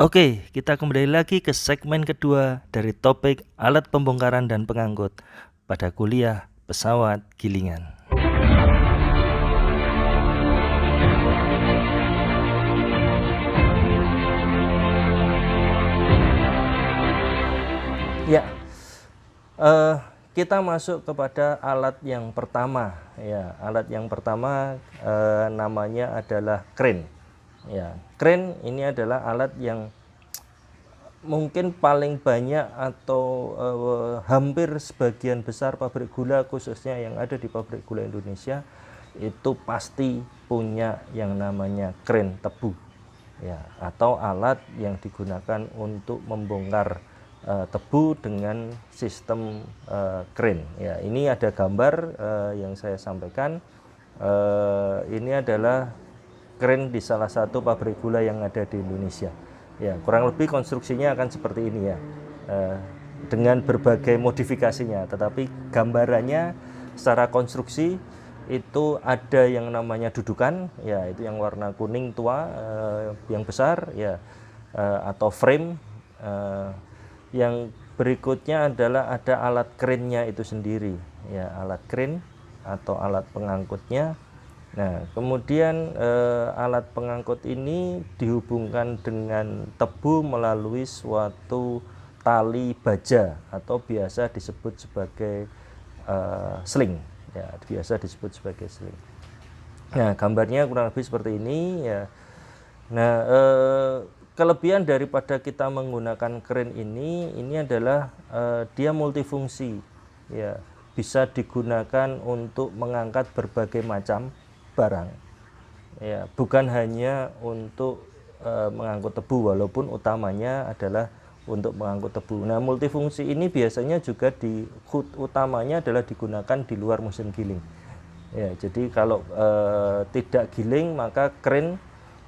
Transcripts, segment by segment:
Oke, kita kembali lagi ke segmen kedua dari topik alat pembongkaran dan pengangkut pada kuliah pesawat gilingan. Ya, kita masuk kepada alat yang pertama. Ya, alat yang pertama namanya adalah crane. Ya, crane ini adalah alat yang mungkin paling banyak atau hampir sebagian besar pabrik gula, khususnya yang ada di pabrik gula Indonesia, itu pasti punya yang namanya crane tebu, ya, atau alat yang digunakan untuk membongkar tebu dengan sistem crane. Ya, ini ada gambar yang saya sampaikan. Ini adalah crane di salah satu pabrik gula yang ada di Indonesia. Ya, kurang lebih konstruksinya akan seperti ini ya, dengan berbagai modifikasinya. Tetapi gambarannya secara konstruksi itu ada yang namanya dudukan, ya, itu yang warna kuning tua, yang besar, ya, atau frame. Yang berikutnya adalah ada alat crane-nya itu sendiri, ya, alat crane atau alat pengangkutnya. Nah, kemudian alat pengangkut ini dihubungkan dengan tebu melalui suatu tali baja atau biasa disebut sebagai sling. Ya, biasa disebut sebagai sling. Nah, gambarnya kurang lebih seperti ini ya. Nah, kelebihan daripada kita menggunakan crane ini adalah dia multifungsi, ya, bisa digunakan untuk mengangkat berbagai macam barang, ya, bukan hanya untuk mengangkut tebu, walaupun utamanya adalah untuk mengangkut tebu. Nah, multifungsi ini biasanya juga utamanya adalah digunakan di luar musim giling, ya. Jadi kalau tidak giling, maka crane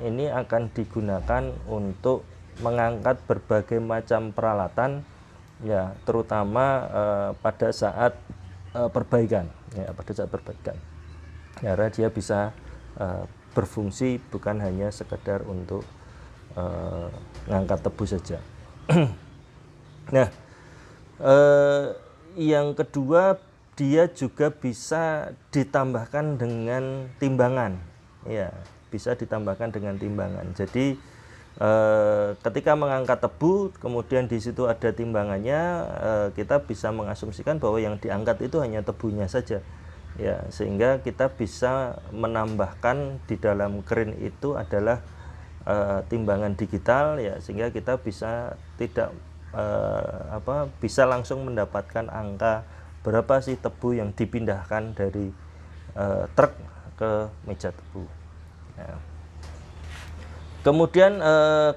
ini akan digunakan untuk mengangkat berbagai macam peralatan, ya, terutama pada saat perbaikan, ya, pada saat perbaikan. Karena dia bisa berfungsi bukan hanya sekedar untuk ngangkat tebu saja. Nah, yang kedua, dia juga bisa ditambahkan dengan timbangan, ya, bisa ditambahkan dengan timbangan. Jadi ketika mengangkat tebu, kemudian di situ ada timbangannya, kita bisa mengasumsikan bahwa yang diangkat itu hanya tebunya saja, ya, sehingga kita bisa menambahkan di dalam crane itu adalah timbangan digital, ya, sehingga kita bisa bisa langsung mendapatkan angka berapa sih tebu yang dipindahkan dari truk ke meja tebu. Ya. Kemudian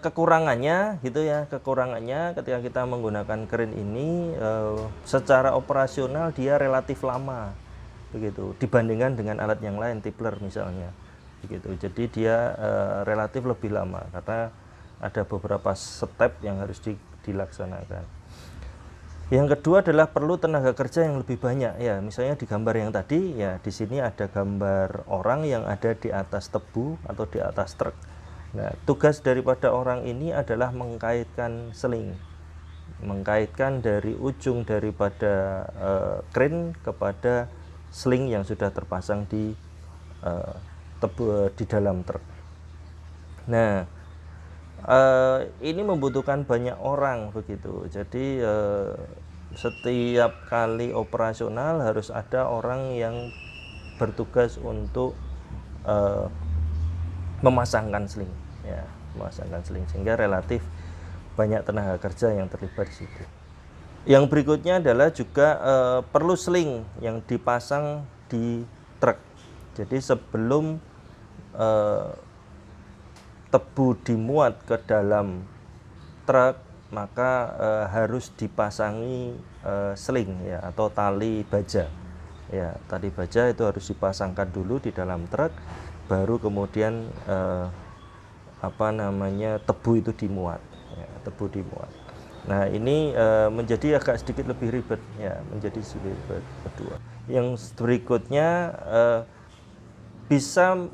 kekurangannya gitu ya, kekurangannya ketika kita menggunakan crane ini, secara operasional dia relatif lama begitu dibandingkan dengan alat yang lain, tipler misalnya begitu. Jadi dia relatif lebih lama karena ada beberapa step yang harus dilaksanakan. Yang kedua adalah perlu tenaga kerja yang lebih banyak, ya. Misalnya di gambar yang tadi, ya, di sini ada gambar orang yang ada di atas tebu atau di atas truk. Nah, tugas daripada orang ini adalah mengkaitkan seling, mengkaitkan dari ujung daripada crane kepada sling yang sudah terpasang di di dalam truk. Nah, ini membutuhkan banyak orang begitu. Jadi setiap kali operasional harus ada orang yang bertugas untuk memasangkan sling, ya, memasangkan sling, sehingga relatif banyak tenaga kerja yang terlibat di situ. Yang berikutnya adalah juga perlu sling yang dipasang di truk. Jadi sebelum tebu dimuat ke dalam truk, maka harus dipasangi sling, ya, atau tali baja, ya, tali baja itu harus dipasangkan dulu di dalam truk, baru kemudian tebu itu dimuat, ya, tebu dimuat. Nah, ini menjadi agak sedikit lebih ribet, ya, menjadi sedikit ribet. Kedua, yang berikutnya bisa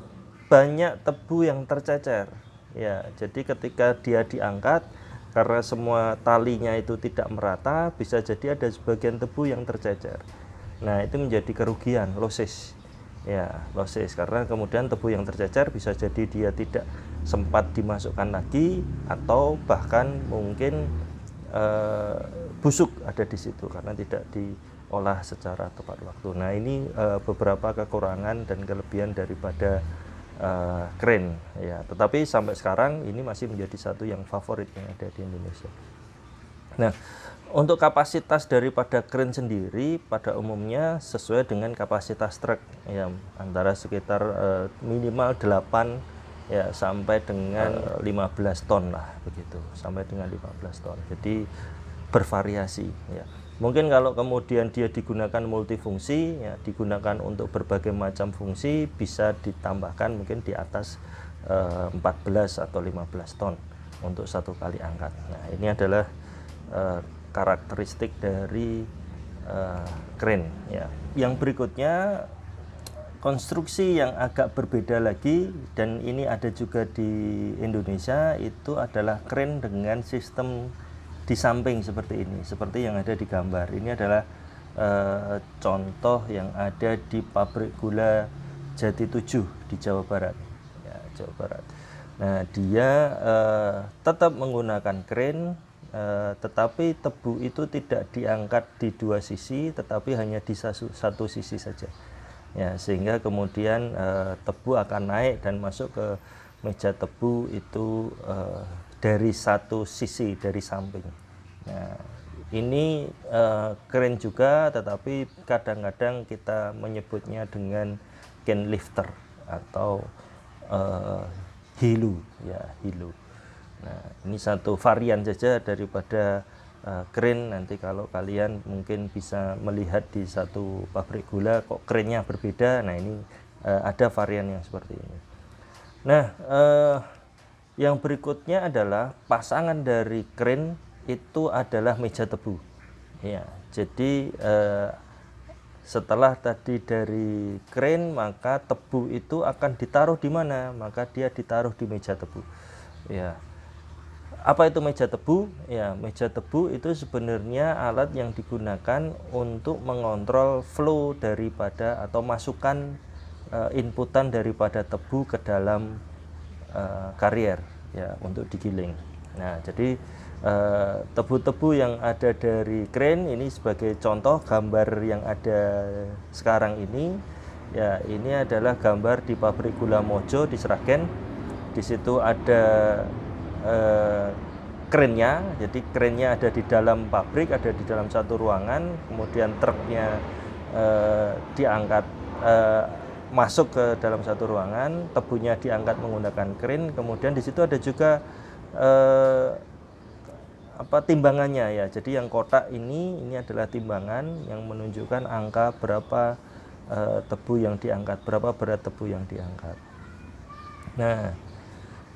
banyak tebu yang tercecer, Ya, jadi ketika dia diangkat, karena semua talinya itu tidak merata, bisa jadi ada sebagian tebu yang tercecer. Nah, itu menjadi kerugian, losses. Ya, losses karena kemudian tebu yang tercecer bisa jadi dia tidak sempat dimasukkan lagi, atau bahkan mungkin busuk ada di situ karena tidak diolah secara tepat waktu. Nah, ini beberapa kekurangan dan kelebihan daripada crane ya, tetapi sampai sekarang ini masih menjadi satu yang favorit yang ada di Indonesia. Nah, untuk kapasitas daripada crane sendiri pada umumnya sesuai dengan kapasitas truk ya, antara sekitar minimal 8 ya sampai dengan 15 ton lah begitu, sampai dengan 15 ton. Jadi bervariasi ya. Mungkin kalau kemudian dia digunakan multifungsi, ya, digunakan untuk berbagai macam fungsi, bisa ditambahkan mungkin di atas 14 atau 15 ton untuk satu kali angkat. Nah, ini adalah karakteristik dari crane. Ya. Yang berikutnya, konstruksi yang agak berbeda lagi, dan ini ada juga di Indonesia, itu adalah crane dengan sistem di samping seperti ini, seperti yang ada di gambar. Ini adalah contoh yang ada di pabrik gula Jati 7 di Jawa Barat ya, Jawa Barat. Nah, dia tetap menggunakan crane, tetapi tebu itu tidak diangkat di dua sisi, tetapi hanya di satu sisi saja ya, sehingga kemudian tebu akan naik dan masuk ke meja tebu itu dari satu sisi, dari samping. Nah, ini crane juga, tetapi kadang-kadang kita menyebutnya dengan can lifter atau hilo ya, hilo. Nah, ini satu varian saja daripada crane. Nanti kalau kalian mungkin bisa melihat di satu pabrik gula kok crane-nya berbeda. Nah, ini ada varian yang seperti ini. Nah, yang berikutnya adalah pasangan dari crane itu adalah meja tebu. Ya, jadi setelah tadi dari crane, maka tebu itu akan ditaruh di mana? Maka dia ditaruh di meja tebu. Ya. Apa itu meja tebu? Ya, meja tebu itu sebenarnya alat yang digunakan untuk mengontrol flow daripada atau masukan inputan daripada tebu ke dalam karier ya, untuk digiling. Nah, jadi tebu-tebu yang ada dari crane ini sebagai contoh gambar yang ada sekarang ini ya, ini adalah gambar di pabrik gula Mojo di Sragen. Di situ ada crane-nya, jadi crane-nya ada di dalam pabrik, ada di dalam satu ruangan, kemudian truknya diangkat masuk ke dalam satu ruangan, tebunya diangkat menggunakan crane, kemudian di situ ada juga timbangannya ya. Jadi yang kotak ini adalah timbangan yang menunjukkan angka berapa tebu yang diangkat, berapa berat tebu yang diangkat. Nah,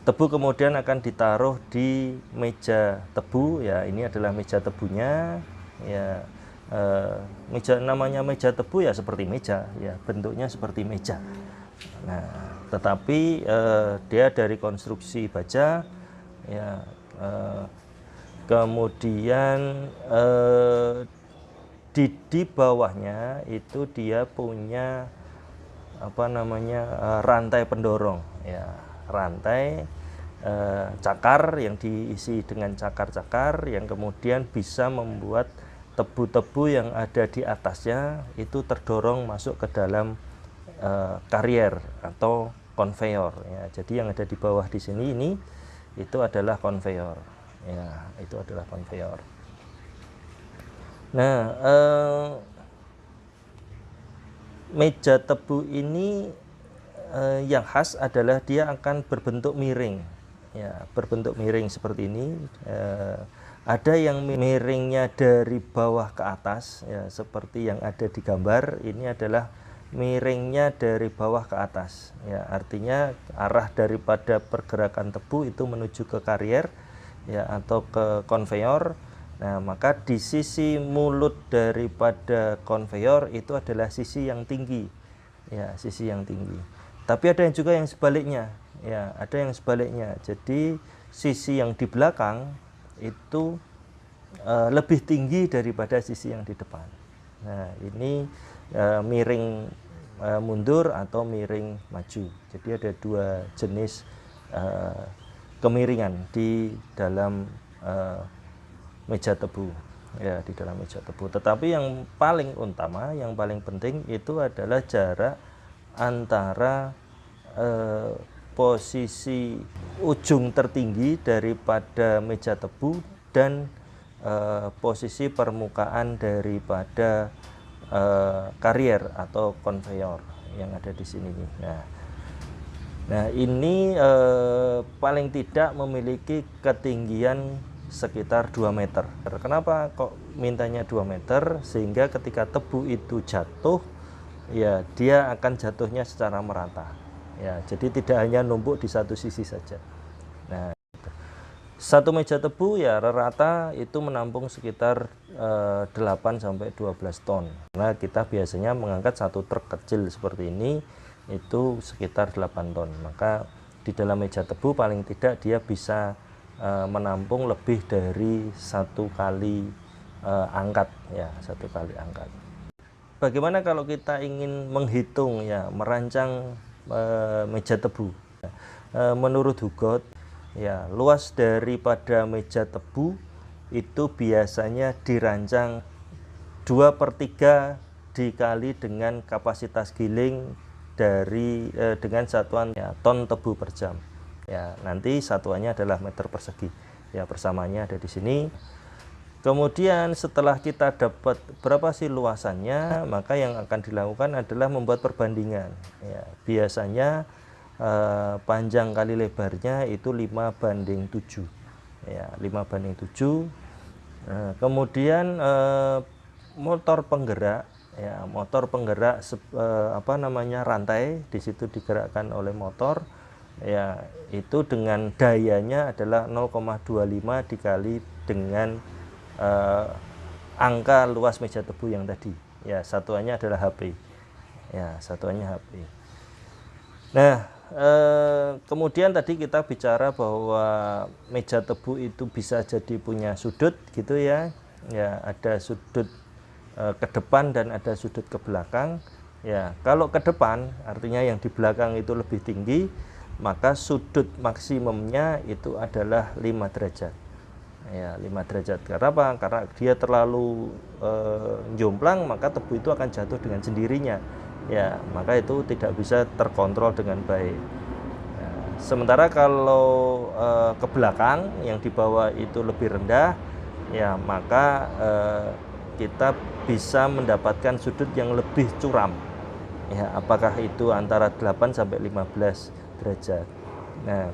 tebu kemudian akan ditaruh di meja tebu ya. Ini adalah meja tebunya ya. Meja, namanya meja tebu ya seperti meja ya, bentuknya seperti meja. Nah, tetapi dia dari konstruksi baja ya, kemudian di bawahnya itu dia punya rantai pendorong ya, rantai cakar yang diisi dengan cakar-cakar yang kemudian bisa membuat tebu-tebu yang ada di atasnya itu terdorong masuk ke dalam karier atau konveyor ya. Jadi yang ada di bawah di sini ini itu adalah konveyor ya, itu adalah konveyor. Nah, meja tebu ini yang khas adalah dia akan berbentuk miring ya, berbentuk miring seperti ini. Ada yang miringnya dari bawah ke atas ya, seperti yang ada di gambar. Ini adalah miringnya dari bawah ke atas ya, artinya arah daripada pergerakan tebu itu menuju ke karier ya, atau ke konveyor. Nah, maka di sisi mulut daripada konveyor itu adalah sisi yang tinggi ya, sisi yang tinggi. Tapi ada yang juga yang sebaliknya ya ada yang sebaliknya. Jadi sisi yang di belakang itu lebih tinggi daripada sisi yang di depan. Nah, ini miring mundur atau miring maju. Jadi ada dua jenis kemiringan di dalam meja tebu, ya, di dalam meja tebu. Tetapi yang paling utama, yang paling penting itu adalah jarak antara posisi ujung tertinggi daripada meja tebu dan posisi permukaan daripada karier atau konveyor yang ada di sini. Nah ini paling tidak memiliki ketinggian sekitar 2 meter. Kenapa kok mintanya 2 meter? Sehingga ketika tebu itu jatuh, ya dia akan jatuhnya secara merata. Ya, jadi tidak hanya numpuk di satu sisi saja. Nah, satu meja tebu ya rata itu menampung sekitar 8 sampai 12 ton. Nah, kita biasanya mengangkat satu truk kecil seperti ini itu sekitar 8 ton. Maka di dalam meja tebu paling tidak dia bisa menampung lebih dari satu kali angkat, ya, satu kali angkat. Bagaimana kalau kita ingin menghitung, ya, merancang meja tebu? Menurut Hugot, ya, luas daripada meja tebu itu biasanya dirancang 2/3 dikali dengan kapasitas giling dari dengan satuan, ya, ton tebu per jam. Ya, nanti satuannya adalah meter persegi. Ya, persamaannya ada di sini. Kemudian setelah kita dapat berapa sih luasannya, maka yang akan dilakukan adalah membuat perbandingan. Ya, biasanya panjang kali lebarnya itu 5/7. Ya, 5/7. Kemudian motor penggerak, ya, motor penggerak rantai di situ digerakkan oleh motor. Ya, itu dengan dayanya adalah 0,25 dikali dengan angka luas meja tebu yang tadi. Ya, satuannya adalah HP. Ya, satuannya HP. Nah, kemudian tadi kita bicara bahwa meja tebu itu bisa jadi punya sudut gitu, ya. Ya, ada sudut ke depan dan ada sudut ke belakang. Ya, kalau ke depan artinya yang di belakang itu lebih tinggi, maka sudut maksimumnya itu adalah 5 derajat. Ya, 5 derajat. Karena apa? Karena dia terlalu jomplang, maka tebu itu akan jatuh dengan sendirinya. Ya, maka itu tidak bisa terkontrol dengan baik. Ya, sementara kalau ke belakang yang di bawah itu lebih rendah, ya, maka kita bisa mendapatkan sudut yang lebih curam. Ya, apakah itu antara 8 sampai 15 derajat. Nah,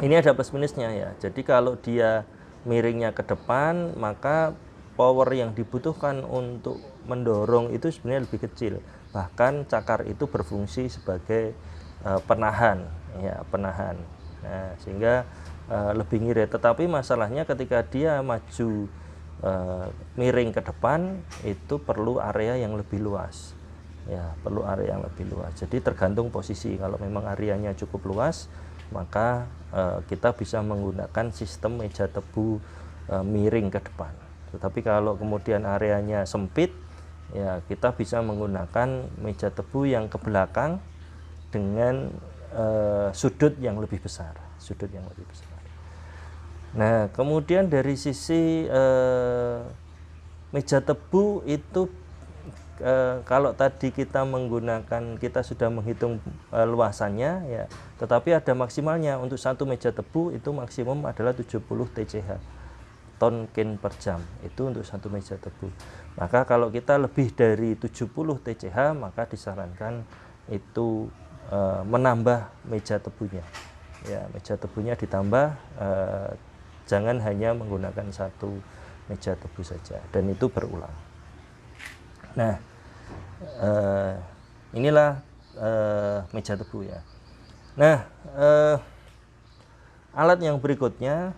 ini ada plus minusnya, ya. Jadi kalau dia miringnya ke depan, maka power yang dibutuhkan untuk mendorong itu sebenarnya lebih kecil. Bahkan cakar itu berfungsi sebagai penahan, ya, penahan. Nah, sehingga lebih ngirit. Tetapi masalahnya ketika dia maju miring ke depan, itu perlu area yang lebih luas. Ya, perlu area yang lebih luas. Jadi tergantung posisi. Kalau memang areanya cukup luas, maka kita bisa menggunakan sistem meja tebu miring ke depan. Tetapi kalau kemudian areanya sempit, ya, kita bisa menggunakan meja tebu yang ke belakang dengan sudut yang lebih besar, sudut yang lebih besar. Nah, kemudian dari sisi meja tebu itu kalau tadi kita sudah menghitung luasannya, ya, tetapi ada maksimalnya. Untuk satu meja tebu itu maksimum adalah 70 TCH, ton kin per jam, itu untuk satu meja tebu. Maka kalau kita lebih dari 70 TCH, maka disarankan itu menambah meja tebunya. Ya, meja tebunya ditambah, jangan hanya menggunakan satu meja tebu saja, dan itu berulang. Nah, inilah meja tebu, ya. Nah, alat yang berikutnya